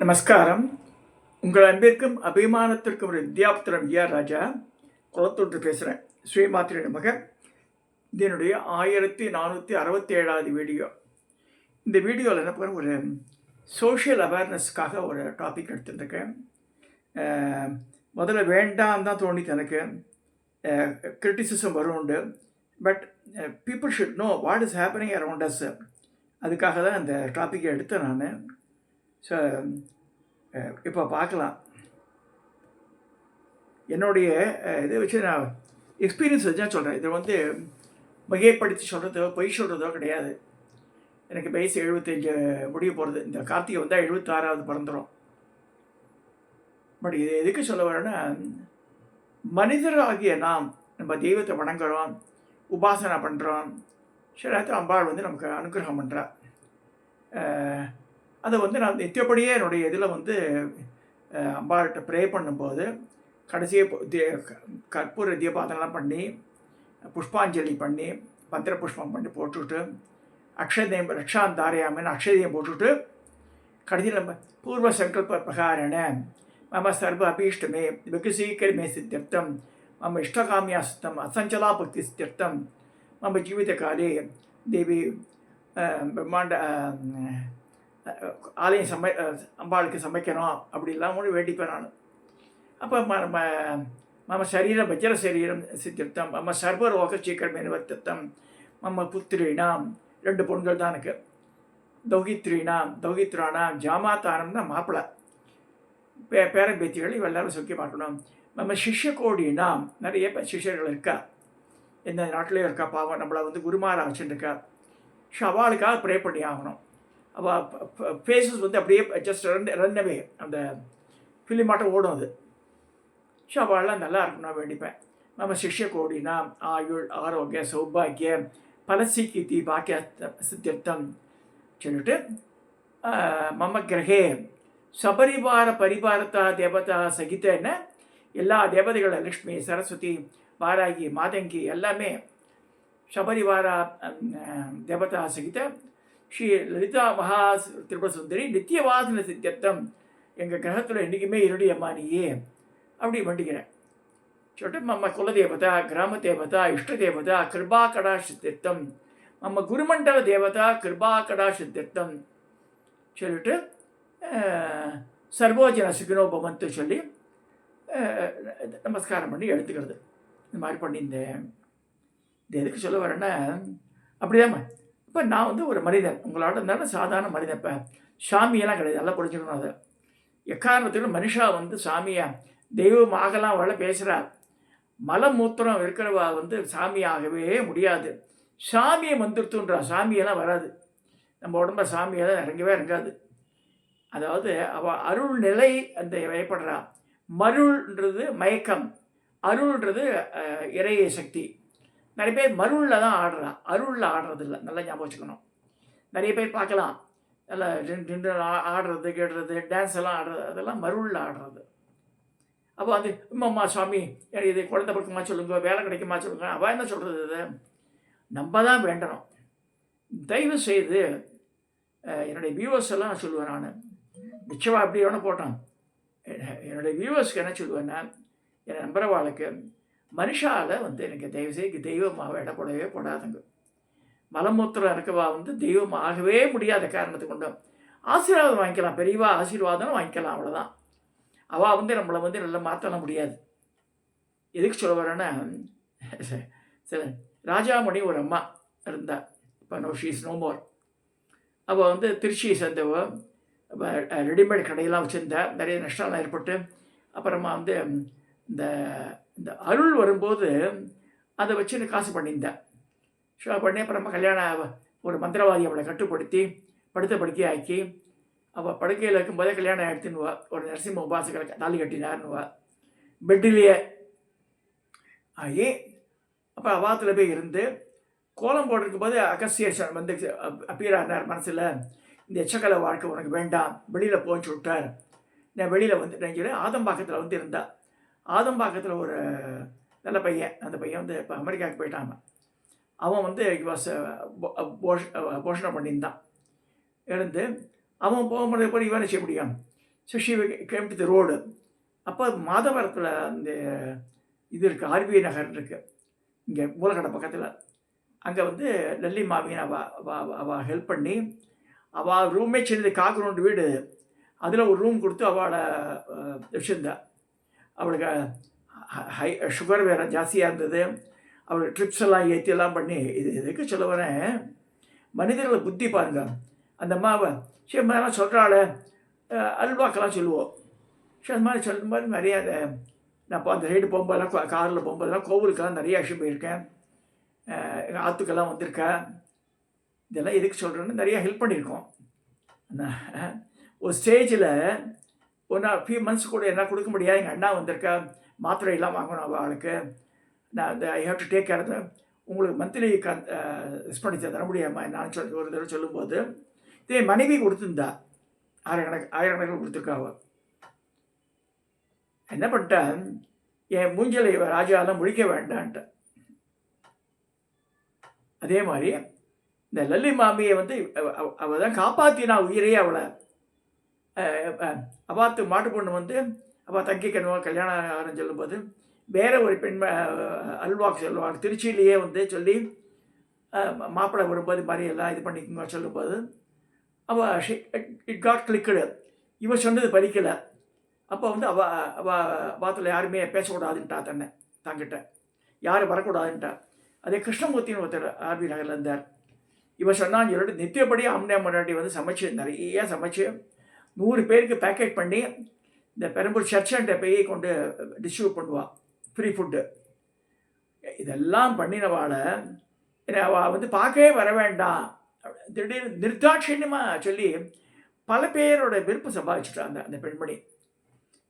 நமஸ்காரம். உங்கள் அன்பிற்கும் அபிமானத்திற்கும் ஒரு வித்யாபுத்திரம் விஆர் ராஜா குளத்தூர் பேசுகிறேன். ஸ்ரீமாத்திரை நமக. இதனுடைய 1467வது வீடியோ. இந்த வீடியோவில் என்ன பண்ணுற, ஒரு சோஷியல் அவேர்னஸ்க்காக ஒரு டாபிக் எடுத்துட்டுருக்கேன். முதல்ல வேண்டாம் தான் தோணித்து எனக்கு. கிரிட்டிசிசம் வரும் உண்டு. But people should know what is happening around us. அதுக்காக தான் இந்த டாப்பிக்கை எடுத்தேன் நான். ஸோ இப்போ பார்க்கலாம். என்னுடைய இதை வச்சு நான் எக்ஸ்பீரியன்ஸ் வச்சு தான் சொல்கிறேன். இதை மிகைப்படுத்தி சொல்கிறதோ பொய் சொல்கிறதோ கிடையாது. எனக்கு வயசு 75 முடிய போகிறது. இந்த கார்த்திகை வந்தால் 76வது பிறந்துடும். பட் இது எதுக்கு சொல்ல வரேன்னா, மனிதராகிய நாம் நம்ம தெய்வத்தை வணங்குறோம், உபாசனை பண்ணுறோம். சில அம்பாள் நமக்கு அனுகிரகம் பண்ணுறா. அதை நான் நித்தியப்படியே என்னுடைய இதில் அம்பாள்கிட்ட ப்ரே பண்ணும்போது கடைசியே கற்பூர தீபாதனெலாம் பண்ணி புஷ்பாஞ்சலி பண்ணி பத்திர புஷ்பம் பண்ணி போட்டுவிட்டு அக்ஷதயம் ரக்ஷாந்தாரையாமன்னு அக்ஷதயம் போட்டுவிட்டு கடைசியில் நம்ம பூர்வ சங்கல்ப பிரகாரண மம சர்வ அபீஷ்டமே வெகு சீக்கிரமே சித்தியர்த்தம் மம இஷ்டகாமியாஸ்தம் அசஞ்சலா பக்தி சித்தியர்த்தம் மம ஜீவித காலே தேவி பிரம்மாண்ட ஆலயம் அம்பாளுக்கு சமைக்கணும் அப்படிலாம் வேண்டிப்பேன் நான். அப்போ மம சரீரம் வஜ்ர சரீரம் சித்திர்த்தம் மம சர்வரோக சீக்கிரமே நிவர்த்தம் மம புத்திரீனாம் 2 பொண்கள் தான் எனக்கு. தௌகித்ரானாம் ஜாமாத்தானம்னா மாப்பிள்ளை பேரன் பேத்திகள் இவெல்லாரும் சுக்கி பார்க்கணும். நம்ம சிஷ்ய கோடினாம் நிறைய சிஷ்யர்கள் இருக்கா, எந்த நாட்டிலையும் இருக்கா. பாவம் நம்மளை குருமாரா வச்சுருக்கா. ஸோ அவளுக்காக ப்ரே பண்ணி ஆகணும். அவள் ஃபேஸஸ் அப்படியே ஜஸ்ட் ரன்னவே அந்த ஃபிலிமாட்டம் ஓடும் அது. ஸோ அவள்லாம் நல்லா இருக்கணும் வேண்டிப்பேன். நம்ம சிஷ்ய கோடினா ஆயுள் ஆரோக்கிய சௌபாகிய பலசிக்கி பாக்கிய சித்தியர்த்தம் சொல்லிட்டு மம கிரகே சபரிவார பரிபாரத்தா தேவதா சகித்தன்னு எல்லா தேவதைகள் லக்ஷ்மி சரஸ்வதி வாராகி மாதங்கி எல்லாமே சபரிவாரா தேவதா சகித ஸ்ரீ லலிதா மகா திரிபுர சுந்தரி நித்தியவாசன சித்தியர்த்தம் எங்கள் கிரகத்தில் என்றைக்குமே இருடி அம்மா நீயே அப்படி வேண்டிக்கிறேன் சொல்லிட்டு மம்ம குலதேவதா கிராம தேவதா இஷ்ட தேவதா கிருபா கடாஷ் சித்தியர்த்தம் மம்ம குருமண்டல தேவதா கிருபா கடாஷ் சித்தியர்த்தம் சொல்லிட்டு சர்வோஜன சுகினோ பவந்து சொல்லி நமஸ்காரம் பண்ணி எடுத்துக்கிறது. இந்த மாதிரி பண்ணியிருந்தேன். இது எதுக்கு சொல்ல வரேன்னா, அப்படிதாம்மா இப்போ நான் ஒரு மனிதன், உங்களோட இருந்தாலும் சாதாரண மனிதன். இப்போ சாமியெல்லாம் கிடையாது, நல்லா புரிஞ்சுக்கணும். அதை எக்காரணத்துக்கு மனுஷா சாமியா தெய்வம் ஆகலாம் வள பேசுகிறார். மலமூத்திரம் இருக்கிறவா சாமியாகவே முடியாது. சாமியை வந்துருத்துன்றா, சாமியெல்லாம் வராது நம்ம உடம்ப. சாமியெல்லாம் இறங்கவே இறங்காது. அதாவது அவள் அருள் நிலை அந்த வயப்படுறா. மருள்ன்றது மயக்கம், அருள்ன்றது இறைய சக்தி. நிறைய பேர் மருளில் தான் ஆடுறா, அருளில் ஆடுறது இல்லை. நல்லா ஞாபகம் வச்சுக்கணும். நிறைய பேர் பார்க்கலாம், நல்லா ரெண்டு ஆடுறது கேடுறது டான்ஸ் எல்லாம் ஆடுறது, அதெல்லாம் மருளில் ஆடுறது. அப்போ அம்மா சுவாமி எனக்கு இது குழந்தை பக்கமா சொல்லுங்க, வேலை கிடைக்குமா சொல்லுங்க. அவள் என்ன சொல்கிறது, இது நம்ம தான் வேண்டணும். தயவு செய்து என்னுடைய வியூவர்ஸ் எல்லாம் நான் சொல்லுவேன். நான் நிச்சயமாக அப்படி வேணும் போட்டேன். என்னுடைய வியூவர்ஸ்க்கு என்ன சொல்லுவேன்னா, என்னை நம்புறவாளுக்கு மனுஷால் எனக்கு தயவுசெய்து தெய்வமாக இடப்படவே போடாதுங்க. மலமூத்திரம் இருக்கவா தெய்வமாகவே முடியாத காரணத்தை கொண்டு ஆசீர்வாதம் வாங்கிக்கலாம், பெரியவா ஆசீர்வாதம் வாங்கிக்கலாம், அவ்வளோதான். அவள் நம்மளை நல்லா மாற்றலாம் முடியாது. எதுக்கு சொல்ல வரேன்னா, சரி ராஜாமணி ஒரு அம்மா இருந்தா, இப்போ நோ ஷீஸ் நோ மோர். அவள் திருச்சியை சேர்ந்தவ. ரெடிமேட் கடையெல்லாம் வச்சுருந்தா. நிறைய நஷ்டம்லாம் ஏற்பட்டு அப்புறமா இந்த இந்த அருள் வரும்போது அதை வச்சு காசு பண்ணியிருந்தேன். ஷோ பண்ணி அப்புறமா கல்யாணம் ஒரு மந்திரவாதி அவளை கட்டுப்படுத்தி படுத்த படுக்கை ஆக்கி அவள் படுக்கையில் இருக்கும்போதே கல்யாணம் ஆகிடுத்துன்னுவா. ஒரு நரசிம்ம உபாசகரை தாலி கட்டினார்னுவா பெட்டிலேயே ஆகி. அப்போ அவாத்தில் போய் இருந்து கோலம் போட்டிருக்கும் போது அகஸ்தியர் அப்பீரானார் மனசில், இந்த எச்சக்கலை வாழ்க்கை உனக்கு வேண்டாம், வெளியில் போச்சு விட்டார். நான் வெளியில் சொல்லி ஆதம்பாக்கத்தில் இருந்தாள். ஆதம்பாக்கத்தில் ஒரு நல்ல பையன், அந்த பையன் இப்போ அமெரிக்காவுக்கு போயிட்டாங்க. அவன் போஷணம் பண்ணியிருந்தான். இருந்து அவன் போகும்போது போய் இவனை செய்ய முடியும். So she came to the road. அப்போ மாதவரத்தில் அந்த இது இருக்குது, ஆர்பிஐ நகர் இருக்குது இங்கே மூலக்கடை பக்கத்தில். அங்கே வந்து லல்லி மாமின்னு அவள் ஹெல்ப் பண்ணி அவள் ரூமே சின்னது காக்கரவுண்டு வீடு, அதில் ஒரு ரூம் கொடுத்து அவளை வச்சுருந்தா. அவளுக்கு ஹை சுகர் வேறு ஜாஸ்தியாக இருந்தது. அவளுக்கு ட்ரிப்ஸ் எல்லாம் ஏற்றி எல்லாம் பண்ணி இது எதுக்கு சொல்ல வரேன், மனிதர்களை புத்தி பாருங்க. அந்த அம்மாவை சரி மாதிரிலாம் சொல்கிறாள், அல்வாக்கெல்லாம் சொல்லுவோம். சரி அந்த மாதிரி சொல்லும்போது நிறைய நான் இப்போ அந்த சைடு போகும்போதெல்லாம் காரில் போகும்போதெல்லாம் கோவிலுக்கெல்லாம் நிறைய அழைச்சிட்டு போயிருக்கேன். எங்கள் ஆற்றுக்கெல்லாம் வந்திருக்கேன். இதெல்லாம் எதுக்கு சொல்கிறேன்னு நிறையா ஹெல்ப் பண்ணியிருக்கோம். ஒரு ஸ்டேஜில் ஒன்றா ஃபியூ மந்த்ஸ் கூட என்ன கொடுக்க முடியாது. எங்கள் அண்ணா வந்திருக்கா, மாத்திரையெல்லாம் வாங்கணும் அவளுக்கு. நான் அந்த I have to take care. உங்களுக்கு மந்த்லி எக்ஸ்பெண்டிச்சர் தர முடியாமா நான் ஒரு தடவை சொல்லும்போது இதே மனைவி கொடுத்துருந்தா. ஆயிரக்கணக்கில் கொடுத்துருக்காவ. என்ன பண்ணிட்டேன், என் மூஞ்சலை ராஜாலாம் முழிக்க வேண்டான்ட்டு. அதே மாதிரி இந்த லல்லி மாமியை வந்து அவள் தான் காப்பாற்றினா உயிரையே. அவளை அவாத்து மாட்டு பொண்ணு வந்து அவள் தங்கி கல்யாணம் ஆரம்பிச்சு சொல்லும்போது வேற ஒரு பெண் அல்வாக்கு சொல்லுவாங்க. திருச்சியிலேயே வந்து சொல்லி மாப்பிள்ளை வரும்போது மாதிரி எல்லாம் இது பண்ணிக்கோங்க சொல்லும்போது அவள் இட் காட் கிளிக்கடு. இவன் சொன்னது பலிக்கலை. அப்போ வந்து வாத்தில் யாருமே பேசக்கூடாதுன்ட்டா, தங்கிட்ட யாரும் வரக்கூடாதுன்ட்டா. அதே கிருஷ்ணமூர்த்தின்னு ஒருத்தர் ஆர்பி நகரில் இருந்தார். இவன் சொன்னான்னு சொல்லிட்டு நித்தியப்படி அம்னே முன்னாடி வந்து சமைச்சு நிறைய சமைச்சு 100 பேருக்கு பேக்கெட் பண்ணி இந்த பெரம்பூர் சர்ச்சன்ட்ட போய் கொண்டு டிஸ்ட்ரிபியூட் பண்ணுவாள், ஃப்ரீ ஃபுட்டு. இதெல்லாம் பண்ணினவாளை அவள் வந்து பார்க்கவே வர வேண்டாம் திடீர்னு நிர்தாட்சியமாக சொல்லி பல பேரோட விருப்பம் சம்பாதிச்சுட்டா அந்த பெண்மணி.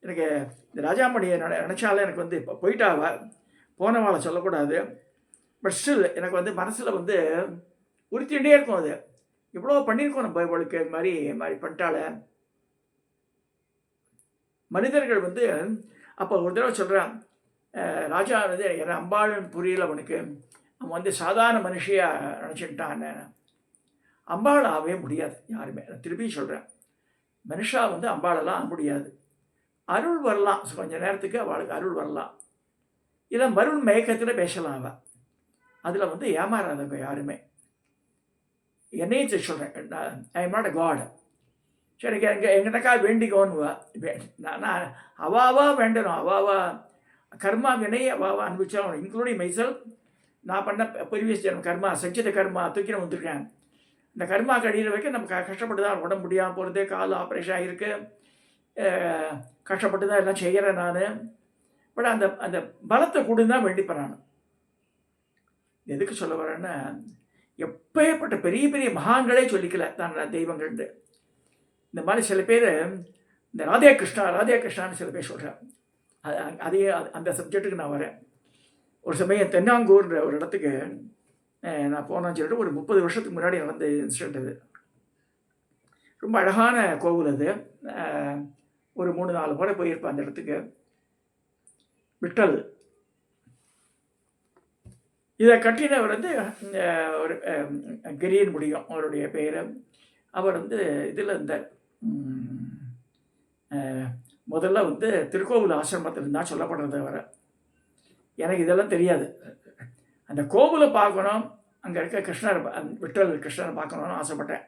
எனக்கு இந்த ராஜாமணியை நினச்சாலும் எனக்கு வந்து இப்போ போயிட்டாவ, போனவாளை சொல்லக்கூடாது. பட் ஸ்டில் எனக்கு வந்து மனசில் வந்து உறுத்திகிட்டே இருக்கும். அது இவ்வளோ பண்ணியிருக்கோம் நம்ம இவளுக்கு இது மாதிரி பண்ணிட்டால. மனிதர்கள் வந்து அப்போ ஒரு தடவை சொல்கிறான், ராஜா வந்து என்ன அம்பாள்னு புரியல அவனுக்கு. அவன் வந்து சாதாரண மனுஷியாக நினச்சிட்டான். அம்பாள் ஆகவே முடியாது யாருமே. நான் திருப்பி சொல்கிறேன், மனுஷா வந்து அம்பாளெல்லாம் ஆக முடியாது. அருள் வரலாம், கொஞ்சம் நேரத்துக்கு அவளுக்கு அருள் வரலாம். இல்லை மருள் மயக்கத்தில் பேசலாம். அவள் அதில் வந்து ஏமாறாதவங்க யாருமே. என்னையும் சொல்கிறேன், I am not a god. சரி எங்கிட்டக்கா வேண்டிக்கோன்னு நான் அவாவா வேண்டணும். அவாவா கர்மா வினை அவாவா அனுபவிச்சா, இன்க்ளூடிங் மைசெல்ஃப். நான் பண்ண ப்ரீவியஸ் ஜென்ம கர்மா, சஞ்சித கர்மா தூக்கி நான் வந்திருக்கேன். இந்த கர்மா கடியில் வைக்க நம்ம கஷ்டப்பட்டு தான் உடம்பு முடியாமல் போகிறது, கால் ஆப்ரேஷன் ஆகிருக்கு, கஷ்டப்பட்டு தான் எல்லாம் செய்கிறேன் நான். பட் அந்த அந்த பலத்தை கூட தான் வேண்டிப்பேன் நான். எதுக்கு சொல்ல வரேன்னா, எப்பேற்பட்ட பெரிய பெரிய மகான்களே சொல்லிக்கல தான் தெய்வங்கள்ண்டு. இந்த மாதிரி சில பேர் இந்த ராதே கிருஷ்ணான்னு சில பேர் சொல்கிறேன். அதே அந்த சப்ஜெக்ட்டுக்கு நான் வரேன். ஒரு சமயம் தென்னாங்கூர்ன்ற ஒரு இடத்துக்கு நான் போனேன்னு சொல்லிட்டு ஒரு 30 வருஷத்துக்கு முன்னாடி நடந்த இன்சிடென்ட் அது. ரொம்ப அழகான கோவில் அது. ஒரு 3-4 முறை போயிருப்பேன் அந்த இடத்துக்கு. விட்டல் இதை கட்டினவர் வந்து ஒரு கிரின்னு முடியும் அவருடைய பெயர். அவர் வந்து இதில் இருந்தார், முதல்ல வந்து திருக்கோவில் ஆசிரமத்தில் இருந்தால் சொல்லப்படுறது. வர எனக்கு இதெல்லாம் தெரியாது. அந்த கோவிலை பார்க்கணும், அங்கே இருக்க கிருஷ்ணர் விட்டல் கிருஷ்ணரை பார்க்கணுன்னு ஆசைப்பட்டேன்.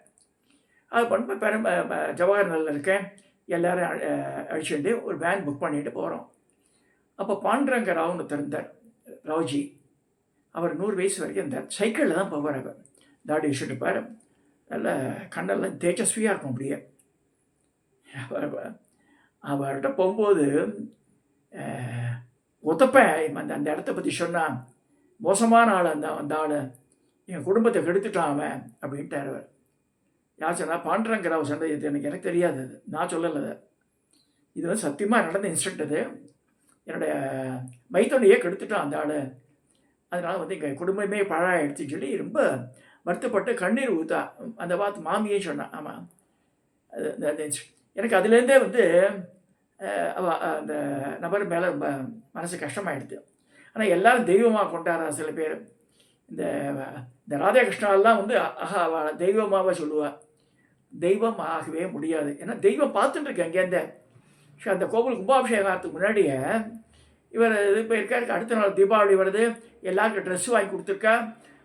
அது பண்ண ஜவஹர் நகரில் இருக்கேன். எல்லோரும் அழிச்சுட்டு ஒரு வேன் புக் பண்ணிட்டு போகிறோம். அப்போ பாண்டுரங்க ராவ்னு திறந்தார், ராவ்ஜி. அவர் 100 வயசு வரைக்கும் இருந்தார். சைக்கிளில் தான் போவார். அவர் தாடி வச்சுட்டு இருப்பார், நல்ல கண்ணெல்லாம் தேஜஸ்வியாக இருக்கும் அப்படியே. அவர்கிட்ட போகும்போது ஒத்தப்பேன் அந்த இடத்த பற்றி சொன்னான். மோசமான ஆள் அந்த ஆள், என் குடும்பத்தை கெடுத்துட்டான் அவன் அப்படின்ட்டார் அவர். யார் சொன்னால் பாண்டுரங்க ராவ் சொன்னது. இது எனக்கு தெரியாது, அது நான் சொல்லலை. இது வந்து சத்தியமாக நடந்த இன்சிடென்ட். அது என்னுடைய மைத்தோனையே கெடுத்துட்டான் அந்த ஆள். அதனால் வந்து எங்கள் குடும்பமே பழாயிடுச்சுன்னு சொல்லி ரொம்ப வருத்தப்பட்டு கண்ணீர் ஊற்றா அந்த வார்த்தை மாமியே சொன்னான். ஆமாம், அது எனக்கு அதுலேருந்தே வந்து அந்த நபர் மேலே ரொம்ப மனசு கஷ்டமாயிடுது. ஆனால் எல்லோரும் தெய்வமாக கொண்டாடுறா சில பேர். இந்த ராதாகிருஷ்ணாலாம் வந்து அவள் தெய்வமாகவே சொல்லுவாள். தெய்வம் ஆகவே முடியாது. ஏன்னா தெய்வம் பார்த்துட்டு இருக்கு அங்கேருந்து. அந்த கோவில் கும்பாபிஷேகம் ஆகிறதுக்கு முன்னாடியே இவர் இது போயிருக்காரு. அடுத்த நாள் தீபாவளி வருது, எல்லாருக்கும் ட்ரெஸ் வாங்கி கொடுத்துருக்கா,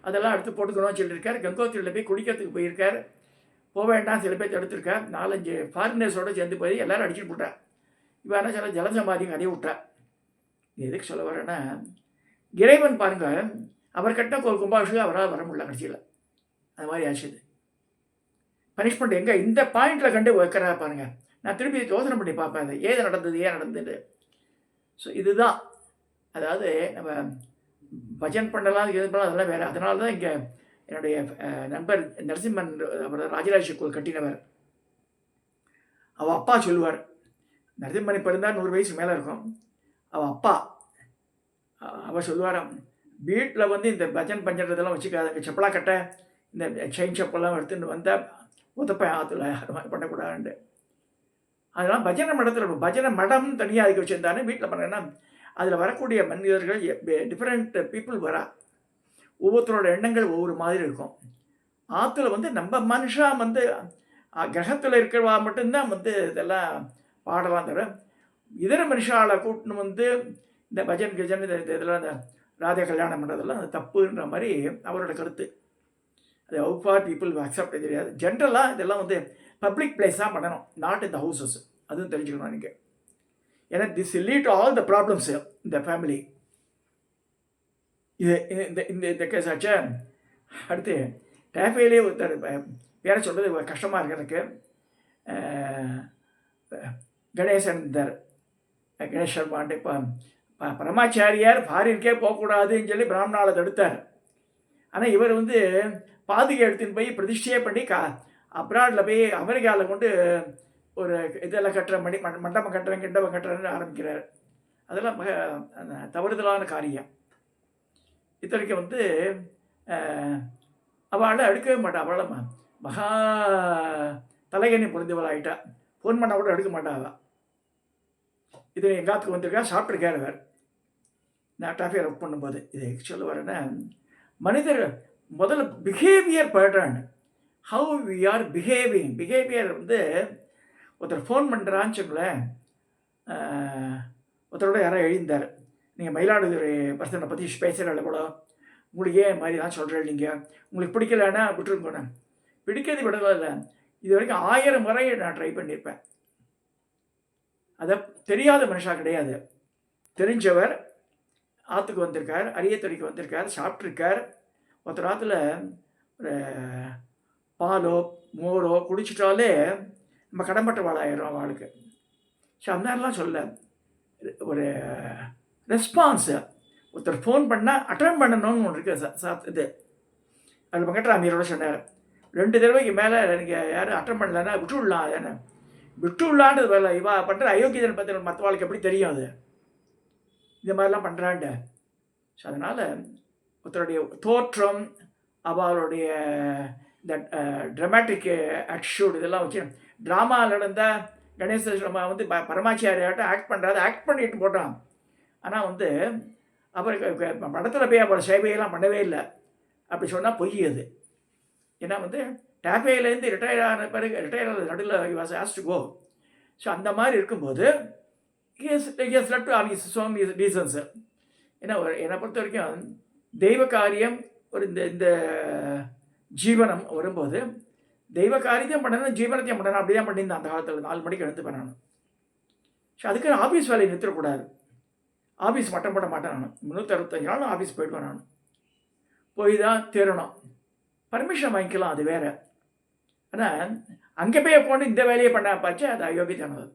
அதெல்லாம் எடுத்து போட்டுக்கணும்னு சொல்லியிருக்காரு. கங்கோத்திரியில் போய் குளிக்கிறதுக்கு போயிருக்கார். போக வேண்டாம் சில பேர் தடுத்துருக்கா. 4-5 ஃபாரினர்ஸோடு சேர்ந்து போய் எல்லோரும் அடிச்சுட்டு போட்டார். இவன் என்ன சில ஜலசமாதியும் கதையை விட்டார். எதுக்கு சொல்ல வரேன்னா, இறைவன் பாருங்கள், அவர் கட்டின ஒரு கும்பாபிஷேகம் அவரால் வர முடியல கட்சியில். அது மாதிரி ஆச்சுது. பனிஷ்மெண்ட் எங்கே இந்த பாயிண்டில் கண்டு வைக்கிறா பாருங்கள். நான் திருப்பி யோசனை பண்ணி பார்ப்பேன், அது ஏன் நடந்தது. ஸோ இதுதான், அதாவது நம்ம பஜன் பண்ணலாம், இது பண்ணலாம், அதெல்லாம் வேறு. அதனால தான் இங்கே என்னுடைய நண்பர் நரசிம்மன், அவர் ராஜராஜ ஸ்கூல் கட்டினவர். அவள் அப்பா சொல்லுவார், நரசிம்மன் இப்போ இருந்தால் 100 வயசு மேலே இருக்கும். அவள் அப்பா அவர் சொல்லுவாராம், வீட்டில் வந்து இந்த பஜன் பண்ணுறதெல்லாம் வச்சுக்காதுங்க, செப்பலா கட்டை இந்த செயின் செப்பெல்லாம் எடுத்துன்னு வந்தால் உதப்பேன் ஆற்றுல, அது மாதிரி பண்ணக்கூடாதுண்டு. அதெல்லாம் பஜனை மடத்தில் பஜனை மடம்னு தனியாக அதுக்கு வச்சுருந்தானே. வீட்டில் பண்ணேன்னா அதில் வரக்கூடிய மனிதர்கள் டிஃப்ரெண்ட் பீப்புள் வரா, ஒவ்வொருத்தரோட எண்ணங்கள் ஒவ்வொரு மாதிரி இருக்கும். ஆற்றுல வந்து நம்ம மனுஷன் வந்து கிரகத்தில் இருக்கிறவா மட்டும்தான் வந்து இதெல்லாம் பாடலாம் தவிர, இதர மனுஷாலை கூட்டின்னு வந்து இந்த பஜன் கஜன் இதெல்லாம் இந்த ராதே கல்யாணம் பண்ணுறதெல்லாம் அது தப்புன்ற மாதிரி அவரோட கருத்து. அது ஹவு ஃபார் பீப்புள் அக்செப்ட் தெரியாது. ஜென்ரலாக இதெல்லாம் வந்து பப்ளிக் பிளேஸ் தான் பண்ணணும், நாட் இந்த ஹவுசஸ். அதுவும் தெரிஞ்சுக்கணும் நீங்கள். ஏன்னா this lead to all the problems இந்த ஃபேமிலி. இது இந்த இந்த இந்த கேஸ் ஆச்சா. அடுத்து டேஃபேலே ஒருத்தர் பேரை சொல்கிறது கஷ்டமாக இருக்கு எனக்கு. கணேசன் இருந்தார், கணேஷ் சர்மான்ட்டு. இப்போ பரமாச்சாரியார் ஃபாரின்கே போகக்கூடாதுன்னு சொல்லி பிராமணாவை தடுத்தார். ஆனால் இவர் வந்து பாதுகை எடுத்துன்னு போய் பிரதிஷ்டையே பண்ணி அப்ராடில் போய் அமெரிக்காவில் கொண்டு ஒரு இதெல்லாம் கட்டுற மண்டபம் கட்டுறேன் கிண்டபம் கட்டுறேன்னு ஆரம்பிக்கிறார். அதெல்லாம் தவறுதலான காரியம். இத்தனைக்கு வந்து அவளை எடுக்கவே மாட்டாள். அவளை மகா தலைகனி பொருந்தவள் ஆகிட்டா. ஃபோன் பண்ணால் கூட எடுக்க மாட்டாள். இது எங்காத்துக்கு வந்திருக்கா, சாப்பிட்ருக்கார் அவர். நான் டாஃபியர் ஒர்க் பண்ணும்போது. இது சொல்ல வரேன்னா, மனிதர் முதல்ல பிஹேவியர் படுறான்னு, how we are behaving. Behaviour வந்து ஒருத்தர் ஃபோன் பண்ணுறான்னு சொல்லுங்களேன். ஒருத்தரோட யாரோ எழுந்தார், நீங்கள் மயிலாடுதுறை பர்சனை பற்றி பேசுகிறல கூட, உங்களுக்கு ஏன் மாதிரி தான் சொல்கிறேன், நீங்கள் உங்களுக்கு பிடிக்கலன்னா விட்டுருங்க. பிடிக்கிறது விடவே இல்லை. இது வரைக்கும் 1000 முறை நான் ட்ரை பண்ணியிருப்பேன். அதை தெரியாத மனுஷா கிடையாது, தெரிஞ்சவர். ஆற்றுக்கு வந்திருக்கார், அரியத்துறைக்கு வந்திருக்கார், சாப்பிட்ருக்கார். ஒருத்தர் ஆற்றுல ஒரு பாலோ மோரோ குடிச்சிட்டாலே நம்ம கடன்பட்ட வாழாயிரும் அவளுக்கு. ஸோ அந்த மாதிரிலாம் சொல்ல ஒரு ரெஸ்பான்ஸு. ஒருத்தர் ஃபோன் பண்ணால் அட்டன் பண்ணணும்னு ஒன்று இருக்குது. இது அதில் வெங்கட்ராமியரோட சொன்னார், 2 தடவைக்கு மேலே நீங்கள் யாரும் அட்டன் பண்ணலன்னா விட்டு விடலாம். ஏன்னா விட்டு விடலான்றது வேலை. இவா பண்ணுற அயோக்கியதனை பற்றி மற்றவாளுக்கு எப்படி தெரியும் அது, இந்த மாதிரிலாம் பண்ணுறான்ட்டு. ஸோ அதனால் ஒருத்தருடைய தோற்றம், அவளுடைய இந்த ட்ராமாட்டிக் ஆட்டிடியூட் இதெல்லாம் வச்சு ட்ராமாவில் நடந்தால் கணேச நம்ம வந்து பரமாச்சாரியாட்டம் ஆக்ட் பண்ணுறாரு, ஆக்ட் பண்ணிட்டு போட்டான். ஆனால் வந்து அவருக்கு படத்தில் போய் அவரோட சேவையெல்லாம் பண்ணவே இல்லை. அப்படி சொன்னால் பொய் அது. ஏன்னா வந்து டேஃபேலேருந்து ரிட்டையர் ஆன பிறகு ரிட்டையர் ஆன நடுவில் was asked to go. So அந்த மாதிரி இருக்கும்போது he's led to on his own reasons. ஏன்னா என்னை பொறுத்த வரைக்கும் தெய்வ காரியம் ஒரு இந்த ஜீவனம் வரும்போது தெய்வ காரியத்தையும் பண்ணணும், ஜீவனத்தையும் பண்ணணும். அப்படி தான் பண்ணியிருந்தேன் அந்த காலத்தில். 4 மணிக்கு எழுந்து பண்ணணும். ஸோ அதுக்கு ஆஃபீஸ் வேலையை நிறுத்தக்கூடாது. ஆஃபீஸ் மட்டம் போட மாட்டேன் நான். 365 நாளும் ஆஃபீஸ் போயிட்டு வரணும். போய் தான் தேரணும். பர்மிஷன் வாங்கிக்கலாம், அது வேறு. ஆனால் அங்கே போய் போட்டு இந்த வேலையை பண்ண பார்த்து அது அயோக்கியத்தானது.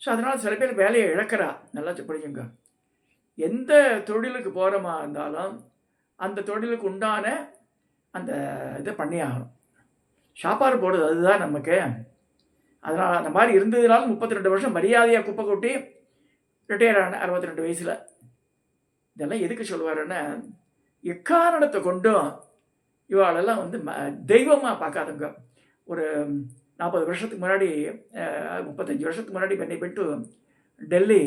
ஸோ அதனால் சில பேர் வேலையை இழக்கிறா. நல்லா புரிஞ்சுங்க. எந்த தொழிலுக்கு போகிறோமா இருந்தாலும் அந்த தொழிலுக்கு உண்டான அந்த இதை பண்ணி ஆகணும். சாப்பாடு போடுறது அதுதான் நமக்கு. அதனால் அந்த மாதிரி இருந்ததுனால 32 வருஷம் மரியாதையாக குப்பை கொட்டி ரிட்டையர் ஆன 62 வயசில். இதெல்லாம் எதுக்கு சொல்லுவாருன்னா, எக்காரணத்தை கொண்டும் இவாளெல்லாம் வந்து தெய்வமாக பார்க்காதவங்க. ஒரு 40 வருஷத்துக்கு முன்னாடி 35 வருஷத்துக்கு முன்னாடி என்னை போய்ட்டு டெல்லி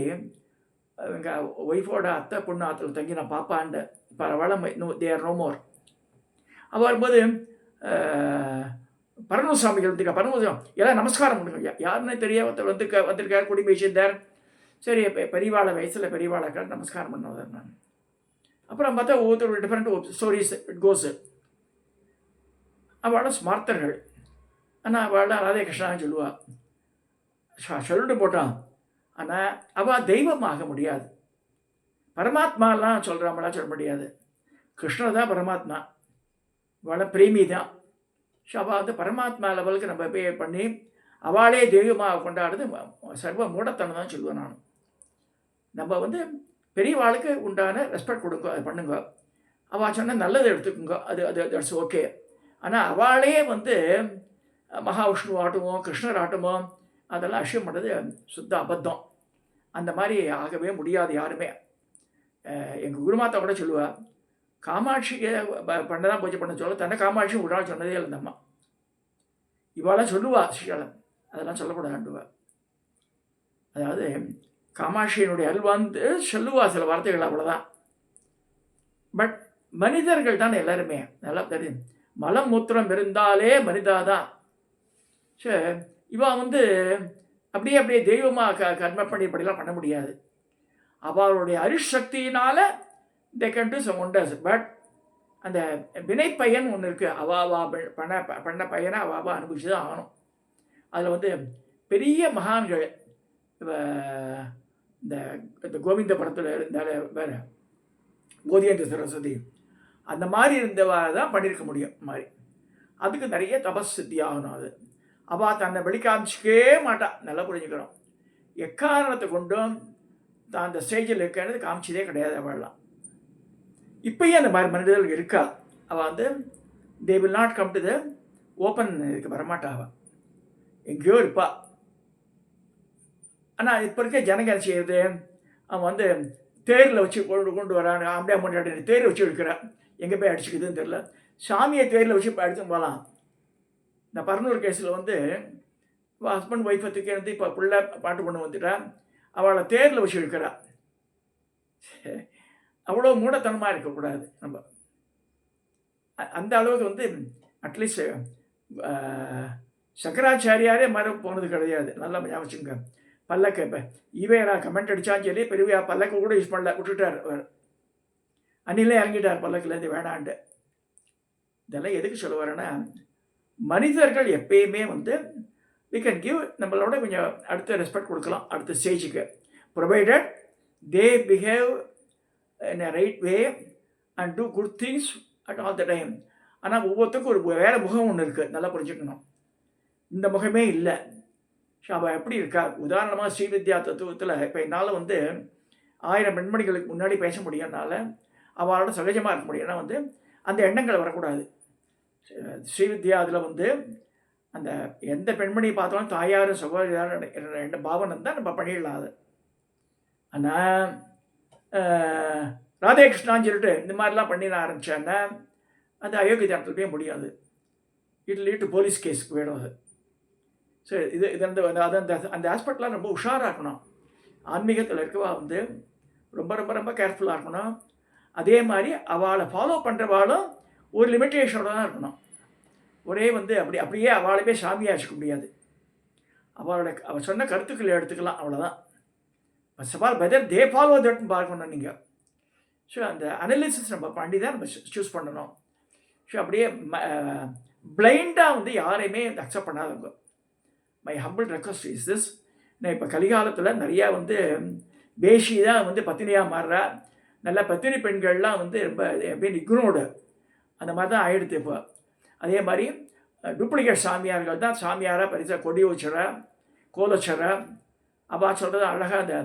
எங்கள் ஒய்ஃபோட அத்தை பொண்ணு ஆற்றுல தங்கி நான் பாப்பாண்ட. இப்போ அவளை தே ஆர் நோ மோர். அவள் வரும்போது பரம சுவாமிகள் வந்துருக்கா, பரமசிவம் எல்லாம் நமஸ்காரம் பண்ணுங்க. யாருன்னு தெரியாம ஒருத்தர் வந்திருக்கார், குடி பேசியிருந்தார். சரி, பெரியவாளை வயசில் பெரியவாளைக்கார் நமஸ்காரம் பண்ணுவார். நான் அப்புறம் பார்த்தா ஒவ்வொருத்தர் டிஃப்ரெண்ட் ஸ்டோரிஸ் இட் கோஸு. அவளும் ஸ்மார்த்தர்கள். ஆனால் அவள் ராதே கிருஷ்ணான்னு சொல்லுவாள். சொல்லிட்டு போட்டான். ஆனால் அவள் தெய்வமாக முடியாது. பரமாத்மாலாம் சொல்கிறாமலாம் சொல்ல முடியாது. கிருஷ்ணர் தான் பரமாத்மா, அவளை பிரேமி தான். ஸோ அவள் வந்து பரமாத்மா லெவலுக்கு நம்ம பே பண்ணி அவளே தெய்வமாக கொண்டாடுறது சர்வ மூடத்தனம் தான் சொல்லுவேன் நான். நம்ம வந்து பெரியவாளுக்கு உண்டான ரெஸ்பெக்ட் கொடுங்க, அது பண்ணுங்க. அவள் சொன்னால் நல்லதை எடுத்துக்கோங்க, அது அது தட்ஸ் ஓகே. ஆனால் அவளே வந்து மகாவிஷ்ணு ஆட்டமோ கிருஷ்ணர் ஆட்டமோ அதெல்லாம் அஷ்யம் பண்ணுறது சுத்த அபத்தம். அந்த மாதிரி ஆகவே முடியாது யாருமே. எங்கள் குருமாத்தா கூட சொல்லுவாள், காமாட்சிக்கு பண்ணதான் பூஜை பண்ண சொல்ல, தன்னை காமாட்சி ஒரு நாள் சொன்னதே இல்லை அம்மா. இவாளெல்லாம் சொல்லுவா ஸ்ரீகாலம், அதெல்லாம் சொல்லக்கூடாதுவா. அதாவது காமாட்சியினுடைய அல்வாந்து சொல்லுவா சில வார்த்தைகள், அவ்வளோதான். பட் மனிதர்கள் தான் எல்லாருமே நல்லா தெரியும். மலம் மூத்திரம் இருந்தாலே மனிதாதான். சரி, இவா வந்து அப்படியே அப்படியே தெய்வமாக கர்ம பண்ணி இப்படிலாம் பண்ண முடியாது. அவளுடைய அரிசக்தியினால் they can do some wonders. But அந்த வினைப்பயன் ஒன்று இருக்குது. அவாவா பண்ண பையனை அவாவா அனுபவிச்சு தான் ஆகணும். அதில் வந்து பெரிய மகான்கள் இந்த கோவிந்த படத்தில் இருந்தால வேறு போதியேந்திர சரஸ்வதி அந்த மாதிரி இருந்தவா தான் பண்ணியிருக்க முடியும் மாதிரி. அதுக்கு நிறைய தபஸ் சித்தி ஆகணும். அது அவள் தன்னை வெளிக்காமிச்சிக்கவே மாட்டாள், நல்லா புரிஞ்சுக்கிறோம். எக்காரணத்தை கொண்டும் தான் அந்த ஸ்டேஜில் இருக்கிறது காமிச்சதே கிடையாது அவள்லாம். இப்போயே அந்த மாதிரி மனிதர்கள் இருக்கா. அவள் வந்து they will not come to the open இதுக்கு வரமாட்டா. அவள் எங்கேயோ இருப்பாள். ஆனால் இப்போ இருக்க ஜனங்க என்ன செய்யுது, அவன் வந்து தேரில் வச்சு கொண்டு வரான். அப்படியே முன்னாடி தேர் வச்சு எடுக்கிறான். எங்கே போய் அடிச்சுக்குதுன்னு தெரில. சாமியை தேரில் வச்சு அடித்து போகலாம். இந்த பரனூர் கேஸில் வந்து ஹஸ்பண்ட் ஒய்ஃபை தூக்கி வந்து இப்போ பிள்ளை பாட்டு பொண்ணு வந்துட்டா, அவளை தேரில் வச்சு எடுக்கிறா. அவ்வளோ மூடத்தனமாக இருக்கக்கூடாது நம்ம. அந்த அளவுக்கு வந்து அட்லீஸ்ட் சங்கராச்சாரியாரே மர போனது கிடையாது. நல்லா ஞாபகிச்சுங்க. பல்லக்கு இப்போ ஈவேரா கமெண்ட் அடித்தான்னு சொல்லி பெரிய பல்லக்கு கூட யூஸ் பண்ணல, விட்டுட்டார். அன்னிலே இறங்கிட்டார் பல்லக்குலேருந்து வேணான்ட்டு. இதெல்லாம் எதுக்கு சொல்ல வரேன்னா, மனிதர்கள் எப்பயுமே வந்து வி கேன் கிவ் நம்மளோட கொஞ்சம் அடுத்த ரெஸ்பெக்ட் கொடுக்கலாம் அடுத்த ஸ்டேஜுக்கு, provided they behave in a right way and do good things at all the time. ஆனால் ஒவ்வொருத்தருக்கும் ஒரு வேறு முகம் ஒன்று இருக்குது, நல்லா புரிஞ்சுக்கணும். இந்த முகமே இல்லை. ஸோ அவள் எப்படி இருக்கா? உதாரணமாக ஸ்ரீவித்யா தத்துவத்தில் இப்போ என்னால் வந்து 1000 பெண்மணிகளுக்கு முன்னாடி பேச முடியும்னால அவளோட சகஜமாக இருக்க முடியும். ஏன்னா வந்து அந்த எண்ணங்கள் வரக்கூடாது. ஸ்ரீவித்யா அதில் வந்து அந்த எந்த பெண்மணியை பார்த்தாலும் தாயார் சகோதரியார் என்ற பாவனை தான் நம்ம பண்ணிடலாம். அது ஆனால் ராதே கிருஷ்ணான்னு சொல்லிட்டு இந்த மாதிரிலாம் பண்ணிட ஆரம்பித்தாங்கன்னா அது அயோக்கியத்தில் போய் முடியாது. இட் லீட் டு போலீஸ் கேஸுக்கு வேணும் அது. சரி, இது அந்த ஆஸ்பெக்ட்லாம் ரொம்ப உஷாராக இருக்கணும். ஆன்மீகத்தில் இருக்கவா வந்து ரொம்ப ரொம்ப ரொம்ப கேர்ஃபுல்லாக இருக்கணும். அதே மாதிரி அவளை ஃபாலோ பண்ணுறவாளும் ஒரு லிமிட்டேஷனோட தான் இருக்கணும். ஒரே வந்து அப்படியே அவளையுமே சாமியாக வச்சுக்க முடியாது. அவள் சொன்ன கருத்துக்களை எடுத்துக்கலாம், அவ்வளோதான். First of all whether they follow தட்னு பார்க்கணும் நீங்கள். ஸோ அந்த அனலிசிஸ் நம்ம பண்ணி தான் நம்ம சூஸ் பண்ணணும். ஸோ அப்படியே பிளைண்டாக வந்து யாரையுமே அக்செப்ட் பண்ணாதவங்க. My humble request is this. நான் இப்போ கலிகாலத்தில் நிறையா வந்து பேஷி தான் வந்து பத்தினியாக மாறுறா. நல்லா பத்தினி பெண்கள்லாம் வந்து ரொம்ப எப்படின்னு இக்னோர்டு அந்த மாதிரி தான் ஆகிடுது இப்போ. அதே மாதிரி டூப்ளிகேட் சாமியார்கள் தான் சாமியாராக பரிசா கொடி வச்சுறா, கோல் வச்சுறா. அவள் சொல்கிறது அழகாக அந்த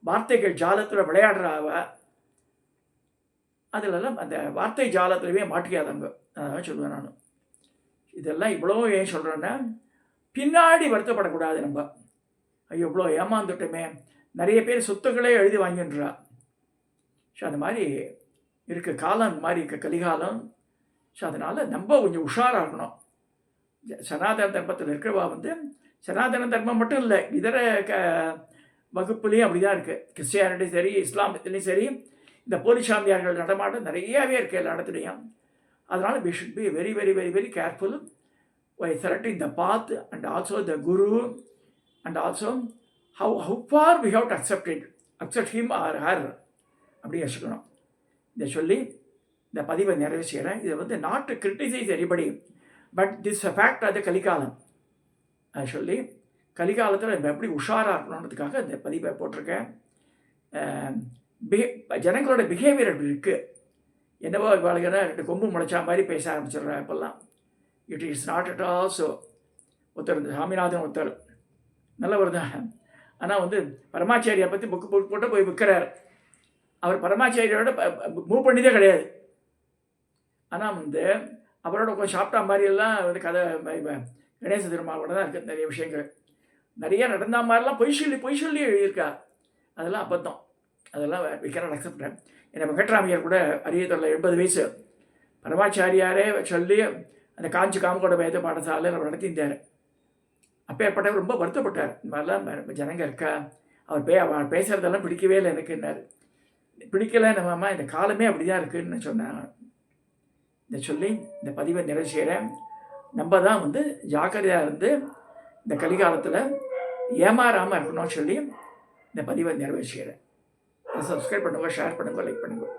வார்த்தைகள் ஜாலத்தில் விளையாடுறா. அவள் அதிலெல்லாம் அந்த வார்த்தை ஜாலத்திலவே மாட்டிக்காதவங்க. அதான் சொல்லுவேன் நான். இதெல்லாம் இவ்வளோ ஏன் சொல்கிறேன்னா, பின்னாடி வருத்தப்படக்கூடாது நம்ம. ஐயோ இவ்வளோ ஏமாந்துட்டோமே, நிறைய பேர் சொத்துக்களே எழுதி வாங்கின்றா. ஸோ அந்த மாதிரி இருக்க காலம், அந்த மாதிரி இருக்க கலிகாலம். ஸோ அதனால் நம்ம கொஞ்சம் உஷாராக இருக்கணும். சனாதன தர்மத்தில் இருக்கிறவா வந்து சனாதன தர்மம் மட்டும் இல்லை, இதர வகுப்புலேயும் அப்படி தான் இருக்குது. கிறிஸ்டியானிட்டி சரி, இஸ்லாமத்துலேயும் சரி, இந்த போலிசாமியார்கள் நடமாட்டம் நிறையாவே இருக்குது எல்லா இடத்துலையும். அதனால் we should be very very very very careful. by selecting the path and also the guru, and also how far we have to accept him or her அப்படி யோசிக்கணும். இதை சொல்லி இந்த பதிவை நிறைவு செய்கிறேன். இதை வந்து not to criticise anybody, but this fact அது கலிகாலம். அதை சொல்லி கலிகாலத்தில் நம்ம எப்படி உஷாராக இருக்கணுன்றதுக்காக இந்த பதிவை போட்டிருக்கேன். ஜனங்களோட பிஹேவியர் அப்படி இருக்குது. என்னவோ வாழ்கிற 2 கொம்பு முளைச்சா மாதிரி பேச ஆரம்பிச்சிடுறேன் இப்போல்லாம். It is not at all so. ஒருத்தர் சாமிநாதன் ஒருத்தர் நல்லவர் தான், ஆனால் வந்து பரமாச்சாரியை பற்றி புக்கு போட்டு போய் விற்கிறார். அவர் பரமாச்சாரியோட மூவ் பண்ணிதே கிடையாது. ஆனால் வந்து அவரோட கொஞ்சம் சாப்பிட்டா மாதிரியெல்லாம் வந்து கதை கணேச திருமாவோட தான் இருக்குது. நிறைய விஷயங்கள் நிறைய நடந்த மாதிரிலாம் பொய் சொல்லி எழுதியிருக்கா. அதெல்லாம் அபத்தம். அதெல்லாம் விற்கிறான் அக்செப்டேன். என்னை வெங்கட்ராமையர் கூட அரியத்தூரில் 80 வயசு பரமாச்சாரியாரே சொல்லி அந்த காஞ்சி காமகோட வேத பாடசாலை அவர் நடத்தியிருந்தார். அப்பேற்பட்டவர் ரொம்ப வருத்தப்பட்டார். இந்த மாதிரிலாம் ஜனங்க இருக்கா, அவர் பேசுகிறதெல்லாம் பிடிக்கவே இல்லை எனக்குன்னாரு. பிடிக்கலை நம்ம இந்த காலமே அப்படி தான் இருக்குதுன்னு சொன்னேன். இதை சொல்லி இந்த பதிவை நிறைவு செய்கிறேன். நம்ம தான் வந்து ஜாக்கிரதையாக இருந்து இந்த கலிகாலத்தில் ஏமாறாமல் இருக்கணும்னு சொல்லி இந்த பதிவை நிறைவு செய்கிறேன். சப்ஸ்கிரைப் பண்ணுங்கள், ஷேர் பண்ணுங்கள், லைக் பண்ணுங்கள்.